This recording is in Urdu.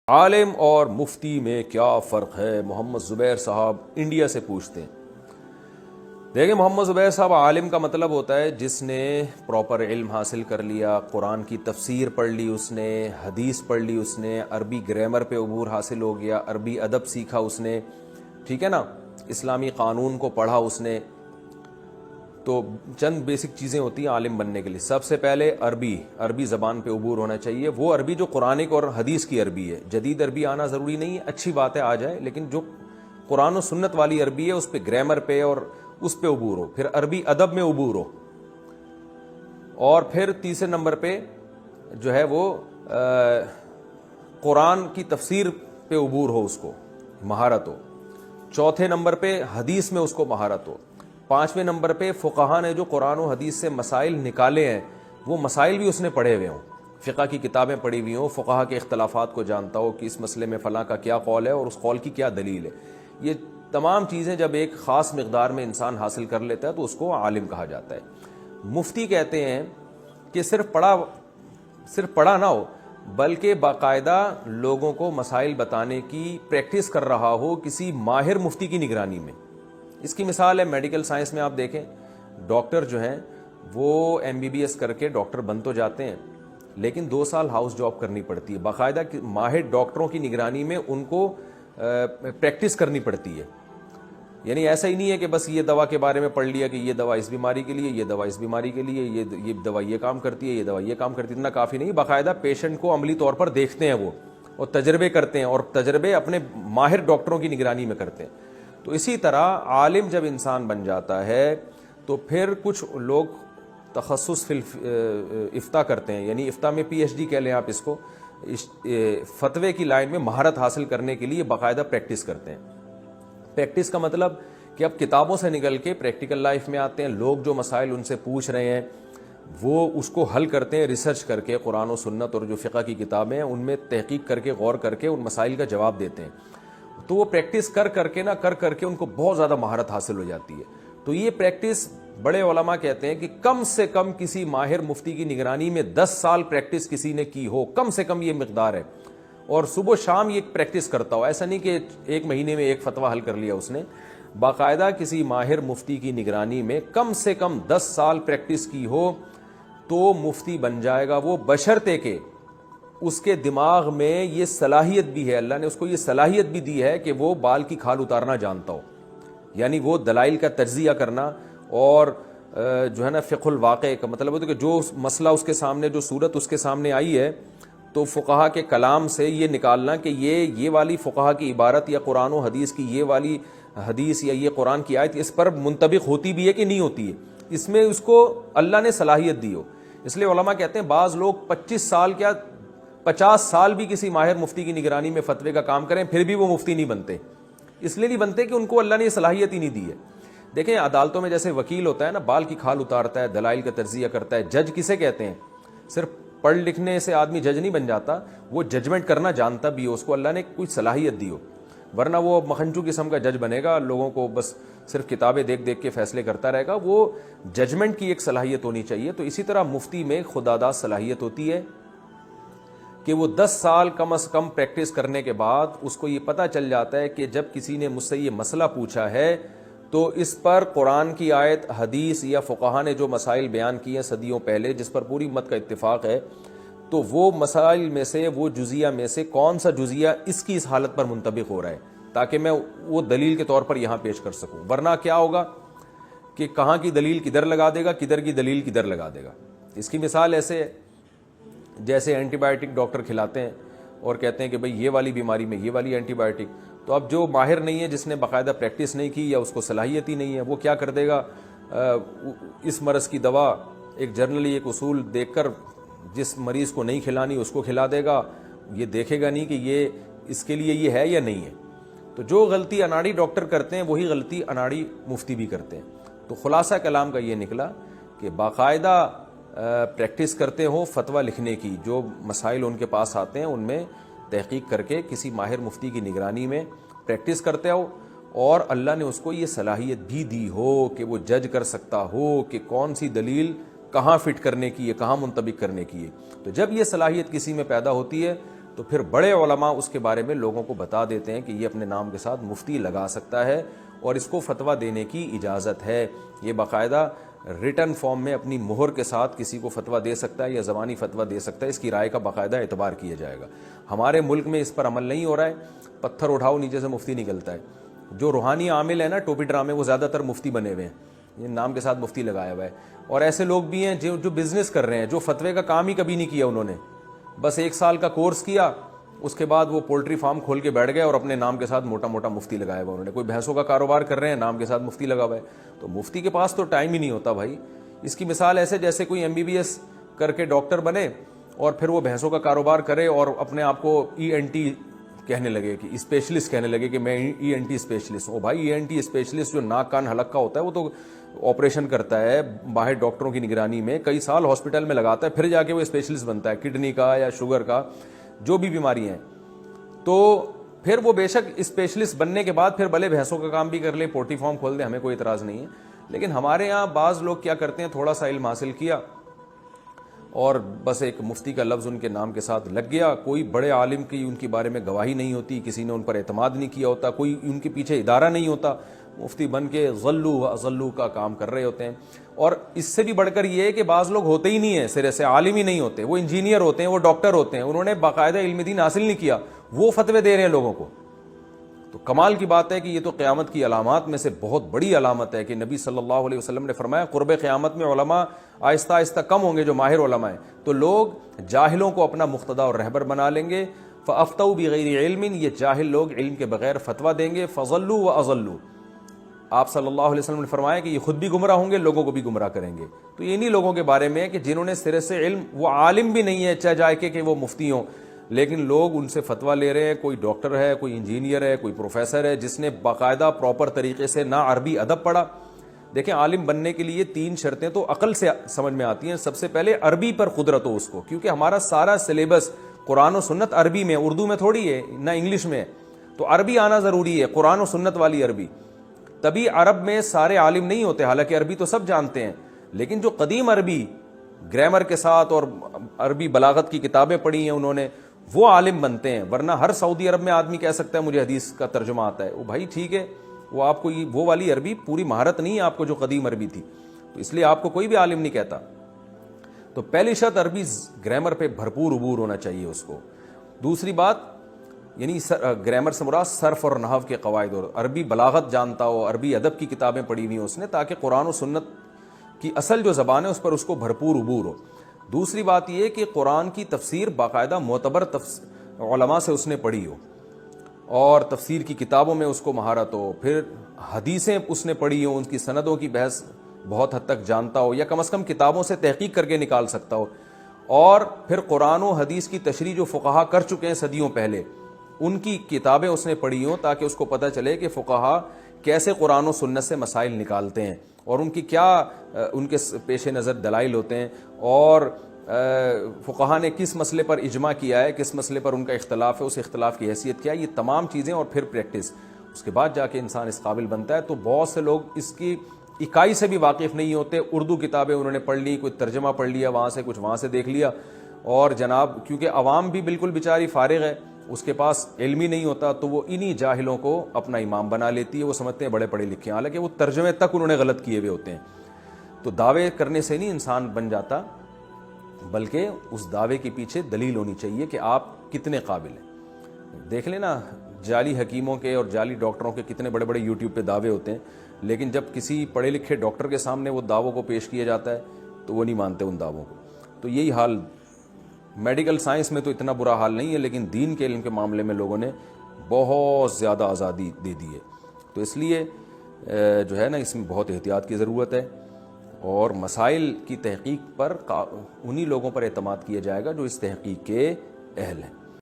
عالم اور مفتی میں کیا فرق ہے؟ محمد زبیر صاحب انڈیا سے پوچھتے ہیں۔ دیکھیں، محمد زبیر صاحب، عالم کا مطلب ہوتا ہے جس نے پراپر علم حاصل کر لیا، قرآن کی تفسیر پڑھ لی، اس نے حدیث پڑھ لی، اس نے عربی گرامر پہ عبور حاصل ہو گیا، عربی ادب سیکھا اس نے، ٹھیک ہے نا، اسلامی قانون کو پڑھا اس نے۔ تو چند بیسک چیزیں ہوتی ہیں عالم بننے کے لیے۔ سب سے پہلے عربی زبان پہ عبور ہونا چاہیے، وہ عربی جو قرآنک اور حدیث کی عربی ہے۔ جدید عربی آنا ضروری نہیں ہے، اچھی بات ہے آ جائے، لیکن جو قرآن و سنت والی عربی ہے اس پہ گرامر پہ اور اس پہ عبور ہو۔ پھر عربی ادب میں عبور ہو، اور پھر تیسرے نمبر پہ جو ہے وہ قرآن کی تفسیر پہ عبور ہو، اس کو مہارت ہو۔ چوتھے نمبر پہ حدیث میں اس کو مہارت ہو۔ پانچویں نمبر پہ فقہا نے جو قرآن و حدیث سے مسائل نکالے ہیں وہ مسائل بھی اس نے پڑھے ہوئے ہوں، فقہ کی کتابیں پڑھی ہوئی ہوں، فقہا کے اختلافات کو جانتا ہو کہ اس مسئلے میں فلاں کا کیا قول ہے اور اس قول کی کیا دلیل ہے۔ یہ تمام چیزیں جب ایک خاص مقدار میں انسان حاصل کر لیتا ہے تو اس کو عالم کہا جاتا ہے۔ مفتی کہتے ہیں کہ صرف پڑھا نہ ہو، بلکہ باقاعدہ لوگوں کو مسائل بتانے کی پریکٹس کر رہا ہو کسی ماہر مفتی کی نگرانی میں۔ اس کی مثال ہے میڈیکل سائنس میں، آپ دیکھیں ڈاکٹر جو ہیں وہ MBBS کر کے ڈاکٹر بن تو جاتے ہیں، لیکن 2 سال ہاؤس جاب کرنی پڑتی ہے، باقاعدہ ماہر ڈاکٹروں کی نگرانی میں ان کو پریکٹس کرنی پڑتی ہے۔ یعنی ایسا ہی نہیں ہے کہ بس یہ دوا کے بارے میں پڑھ لیا کہ یہ دوا اس بیماری کے لیے، یہ دوا اس بیماری کے لیے، یہ دوا یہ کام کرتی ہے، یہ دوا یہ کام کرتی ہے، اتنا کافی نہیں، باقاعدہ پیشنٹ کو عملی طور پر دیکھتے ہیں وہ، اور تجربے کرتے ہیں، اور تجربے اپنے ماہر ڈاکٹروں کی نگرانی میں کرتے ہیں۔ تو اسی طرح عالم جب انسان بن جاتا ہے تو پھر کچھ لوگ تخصص فی افتاء کرتے ہیں، یعنی افتاء میں PhD کہہ لیں آپ اس کو، فتوے کی لائن میں مہارت حاصل کرنے کے لیے باقاعدہ پریکٹس کرتے ہیں۔ پریکٹس کا مطلب کہ اب کتابوں سے نکل کے پریکٹیکل لائف میں آتے ہیں، لوگ جو مسائل ان سے پوچھ رہے ہیں وہ اس کو حل کرتے ہیں، ریسرچ کر کے قرآن و سنت اور جو فقہ کی کتابیں ہیں ان میں تحقیق کر کے، غور کر کے ان مسائل کا جواب دیتے ہیں۔ تو وہ پریکٹس کر کے ان کو بہت زیادہ مہارت حاصل ہو جاتی ہے۔ تو یہ پریکٹس بڑے علماء کہتے ہیں کہ کم سے کم کسی ماہر مفتی کی نگرانی میں 10 سال پریکٹس کسی نے کی ہو، کم سے کم یہ مقدار ہے، اور صبح و شام یہ پریکٹس کرتا ہو۔ ایسا نہیں کہ 1 مہینے میں ایک فتویٰ حل کر لیا اس نے، باقاعدہ کسی ماہر مفتی کی نگرانی میں کم سے کم 10 سال پریکٹس کی ہو تو مفتی بن جائے گا وہ، بشرطے کہ اس کے دماغ میں یہ صلاحیت بھی ہے، اللہ نے اس کو یہ صلاحیت بھی دی ہے کہ وہ بال کی کھال اتارنا جانتا ہو، یعنی وہ دلائل کا تجزیہ کرنا، اور جو ہے نا فقہ الواقع کا مطلب ہوتا ہے کہ جو مسئلہ اس کے سامنے، جو صورت اس کے سامنے آئی ہے، تو فقہا کے کلام سے یہ نکالنا کہ یہ والی فقہا کی عبارت یا قرآن و حدیث کی یہ والی حدیث یا یہ قرآن کی آیت اس پر منطبق ہوتی بھی ہے کہ نہیں ہوتی ہے، اس میں اس کو اللہ نے صلاحیت دی ہو۔ اس لیے علماء کہتے ہیں بعض لوگ 25 سال کیا 50 سال بھی کسی ماہر مفتی کی نگرانی میں فتوے کا کام کریں پھر بھی وہ مفتی نہیں بنتے، اس لیے نہیں بنتے کہ ان کو اللہ نے یہ صلاحیت ہی نہیں دی ہے۔ دیکھیں عدالتوں میں جیسے وکیل ہوتا ہے نا، بال کی کھال اتارتا ہے، دلائل کا تجزیہ کرتا ہے۔ جج کسے کہتے ہیں؟ صرف پڑھ لکھنے سے آدمی جج نہیں بن جاتا، وہ ججمنٹ کرنا جانتا بھی ہو، اس کو اللہ نے کوئی صلاحیت دی ہو، ورنہ وہ مکھنچو قسم کا جج بنے گا، لوگوں کو بس صرف کتابیں دیکھ کے فیصلے کرتا رہے گا۔ وہ ججمنٹ کی ایک صلاحیت ہونی چاہیے۔ تو اسی طرح مفتی میں خداداد صلاحیت ہوتی ہے کہ وہ 10 سال کم از کم پریکٹس کرنے کے بعد اس کو یہ پتہ چل جاتا ہے کہ جب کسی نے مجھ سے یہ مسئلہ پوچھا ہے تو اس پر قرآن کی آیت، حدیث یا فقہا نے جو مسائل بیان کیے ہیں صدیوں پہلے، جس پر پوری امت کا اتفاق ہے، تو وہ مسائل میں سے، وہ جزیہ میں سے کون سا جزیہ اس کی اس حالت پر منطبق ہو رہا ہے، تاکہ میں وہ دلیل کے طور پر یہاں پیش کر سکوں۔ ورنہ کیا ہوگا کہ کہاں کی دلیل کدھر لگا دے گا، کدھر کی دلیل کدھر لگا دے گا۔ اس کی مثال ایسے ہے جیسے اینٹی بائیوٹک ڈاکٹر کھلاتے ہیں اور کہتے ہیں کہ بھئی یہ والی بیماری میں یہ والی اینٹی بائیوٹک، تو اب جو ماہر نہیں ہے، جس نے باقاعدہ پریکٹس نہیں کی یا اس کو صلاحیت ہی نہیں ہے، وہ کیا کر دے گا، اس مرض کی دوا ایک جرنلی ایک اصول دیکھ کر جس مریض کو نہیں کھلانی اس کو کھلا دے گا، یہ دیکھے گا نہیں کہ یہ اس کے لیے یہ ہے یا نہیں ہے۔ تو جو غلطی اناڑی ڈاکٹر کرتے ہیں وہی غلطی اناڑی مفتی بھی کرتے ہیں۔ تو خلاصہ کلام کا یہ نکلا کہ باقاعدہ پریکٹس کرتے ہو فتویٰ لکھنے کی، جو مسائل ان کے پاس آتے ہیں ان میں تحقیق کر کے کسی ماہر مفتی کی نگرانی میں پریکٹس کرتے ہو، اور اللہ نے اس کو یہ صلاحیت بھی دی ہو کہ وہ جج کر سکتا ہو کہ کون سی دلیل کہاں فٹ کرنے کی ہے، کہاں منطبق کرنے کی ہے۔ تو جب یہ صلاحیت کسی میں پیدا ہوتی ہے تو پھر بڑے علماء اس کے بارے میں لوگوں کو بتا دیتے ہیں کہ یہ اپنے نام کے ساتھ مفتی لگا سکتا ہے اور اس کو فتویٰ دینے کی اجازت ہے. یہ باقاعدہ ریٹن فارم میں اپنی مہر کے ساتھ کسی کو فتویٰ دے سکتا ہے یا زبانی فتویٰ دے سکتا ہے. اس کی رائے کا باقاعدہ اعتبار کیا جائے گا. ہمارے ملک میں اس پر عمل نہیں ہو رہا ہے. پتھر اٹھاؤ نیچے سے مفتی نکلتا ہے. جو روحانی عامل ہے نا ٹوپی ڈرامے, وہ زیادہ تر مفتی بنے ہوئے ہیں, یہ نام کے ساتھ مفتی لگایا ہوا ہے. اور ایسے لوگ بھی ہیں جو بزنس کر رہے ہیں, جو فتوے کا کام ہی کبھی نہیں کیا انہوں نے, بس 1 سال کا کورس کیا, اس کے بعد وہ پولٹری فارم کھول کے بیٹھ گئے اور اپنے نام کے ساتھ موٹا موٹا مفتی لگایا ہوا انہوں نے. کوئی بھینسوں کا کاروبار کر رہے ہیں, نام کے ساتھ مفتی لگا ہوا ہے. تو مفتی کے پاس تو ٹائم ہی نہیں ہوتا بھائی. اس کی مثال ایسے جیسے کوئی MBBS کر کے ڈاکٹر بنے اور پھر وہ بھینسوں کا کاروبار کرے اور اپنے آپ کو ENT کہنے لگے, کہ اسپیشلسٹ کہنے لگے کہ میں ENT اسپیشلسٹ ہوں. بھائی ENT اسپیشلسٹ جو ناک کان حلق کا ہوتا ہے وہ تو آپریشن کرتا ہے باہر ڈاکٹروں کی نگرانی میں, کئی سال ہاسپٹل میں لگاتا ہے, پھر جا کے وہ اسپیشلسٹ بنتا ہے کڈنی کا یا شوگر کا, جو بھی بیماری ہیں. تو پھر وہ بے شک اسپیشلسٹ بننے کے بعد پھر بھلے بھینسوں کا کام بھی کر لے, پولٹری فارم کھول دے, ہمیں کوئی اعتراض نہیں ہے. لیکن ہمارے یہاں بعض لوگ کیا کرتے ہیں, تھوڑا سا علم حاصل کیا اور بس ایک مفتی کا لفظ ان کے نام کے ساتھ لگ گیا. کوئی بڑے عالم کی ان کے بارے میں گواہی نہیں ہوتی, کسی نے ان پر اعتماد نہیں کیا ہوتا, کوئی ان کے پیچھے ادارہ نہیں ہوتا, مفتی بن کے غلو و اضلو کا کام کر رہے ہوتے ہیں. اور اس سے بھی بڑھ کر یہ ہے کہ بعض لوگ ہوتے ہی نہیں ہیں, سرے سے عالم ہی نہیں ہوتے, وہ انجینئر ہوتے ہیں, وہ ڈاکٹر ہوتے ہیں, انہوں نے باقاعدہ علم دین حاصل نہیں کیا, وہ فتوے دے رہے ہیں لوگوں کو. تو کمال کی بات ہے کہ یہ تو قیامت کی علامات میں سے بہت بڑی علامت ہے کہ نبی صلی اللہ علیہ وسلم نے فرمایا قرب قیامت میں علماء آہستہ آہستہ کم ہوں گے, جو ماہر علماء ہیں, تو لوگ جاہلوں کو اپنا مقتدا اور رہبر بنا لیں گے. فافتوا بغیر علم, یہ جاہل لوگ علم کے بغیر فتویٰ دیں گے. فضلوا واضلوا, آپ صلی اللہ علیہ وسلم نے فرمایا کہ یہ خود بھی گمراہ ہوں گے, لوگوں کو بھی گمراہ کریں گے. تو یہ انہی لوگوں کے بارے میں ہے کہ جنہوں نے سرے سے علم, وہ عالم بھی نہیں ہے چاہے جائے کہ وہ مفتی ہوں, لیکن لوگ ان سے فتویٰ لے رہے ہیں. کوئی ڈاکٹر ہے, کوئی انجینئر ہے, کوئی پروفیسر ہے جس نے باقاعدہ پراپر طریقے سے نہ عربی ادب پڑھا. دیکھیں عالم بننے کے لیے 3 شرطیں تو عقل سے سمجھ میں آتی ہیں. سب سے پہلے عربی پر قدرت ہو اس کو, کیونکہ ہمارا سارا سلیبس قرآن و سنت عربی میں, اردو میں تھوڑی ہے, نہ انگلش میں. تو عربی آنا ضروری ہے, قرآن و سنت والی عربی. تبھی عرب میں سارے عالم نہیں ہوتے, حالانکہ عربی تو سب جانتے ہیں, لیکن جو قدیم عربی گرامر کے ساتھ اور عربی بلاغت کی کتابیں پڑھی ہیں انہوں نے, وہ عالم بنتے ہیں. ورنہ ہر سعودی عرب میں آدمی کہہ سکتا ہے مجھے حدیث کا ترجمہ آتا ہے. وہ بھائی ٹھیک ہے, وہ آپ کو وہ والی عربی پوری مہارت نہیں ہے آپ کو جو قدیم عربی تھی, تو اس لیے آپ کو کوئی بھی عالم نہیں کہتا. تو پہلی شرط عربی گرامر پہ بھرپور عبور ہونا چاہیے اس کو. دوسری بات, یعنی گرامر سے مراد صرف اور نحو کے قواعد, اور عربی بلاغت جانتا ہو, عربی ادب کی کتابیں پڑھی ہوئی ہیں اس نے, تاکہ قرآن و سنت کی اصل جو زبان ہے اس پر اس کو بھرپور عبور ہو. دوسری بات یہ کہ قرآن کی تفسیر باقاعدہ معتبر علماء سے اس نے پڑھی ہو اور تفسیر کی کتابوں میں اس کو مہارت ہو. پھر حدیثیں اس نے پڑھی ہوں, ان کی سندوں کی بحث بہت حد تک جانتا ہو, یا کم از کم کتابوں سے تحقیق کر کے نکال سکتا ہو. اور پھر قرآن و حدیث کی تشریح جو فقہا کر چکے ہیں صدیوں پہلے, ان کی کتابیں اس نے پڑھی ہوں, تاکہ اس کو پتہ چلے کہ فقہا کیسے قرآن و سنت سے مسائل نکالتے ہیں اور ان کی کیا ان کے پیش نظر دلائل ہوتے ہیں, اور فقہا نے کس مسئلے پر اجماع کیا ہے, کس مسئلے پر ان کا اختلاف ہے, اس اختلاف کی حیثیت کیا ہے. یہ تمام چیزیں اور پھر پریکٹس, اس کے بعد جا کے انسان اس قابل بنتا ہے. تو بہت سے لوگ اس کی اکائی سے بھی واقف نہیں ہوتے. اردو کتابیں انہوں نے پڑھ لی, کوئی ترجمہ پڑھ لیا وہاں سے, کچھ وہاں سے دیکھ لیا, اور جناب کیونکہ عوام بھی بالکل بیچاری فارغ ہے, اس کے پاس علم ہی نہیں ہوتا, تو وہ انہی جاہلوں کو اپنا امام بنا لیتی ہے. وہ سمجھتے ہیں بڑے پڑھے لکھے ہیں, حالانکہ وہ ترجمے تک انہوں نے غلط کیے ہوئے ہوتے ہیں. تو دعوے کرنے سے نہیں انسان بن جاتا, بلکہ اس دعوے کے پیچھے دلیل ہونی چاہیے کہ آپ کتنے قابل ہیں. دیکھ لیں نا, جعلی حکیموں کے اور جعلی ڈاکٹروں کے کتنے بڑے بڑے یوٹیوب پہ دعوے ہوتے ہیں, لیکن جب کسی پڑھے لکھے ڈاکٹر کے سامنے وہ دعووں کو پیش کیا جاتا ہے تو وہ نہیں مانتے ان دعووں کو. تو یہی حال میڈیکل سائنس میں تو اتنا برا حال نہیں ہے, لیکن دین کے علم کے معاملے میں لوگوں نے بہت زیادہ آزادی دے دی ہے. تو اس لیے جو ہے نا, اس میں بہت احتیاط کی ضرورت ہے, اور مسائل کی تحقیق پر انہی لوگوں پر اعتماد کیا جائے گا جو اس تحقیق کے اہل ہیں.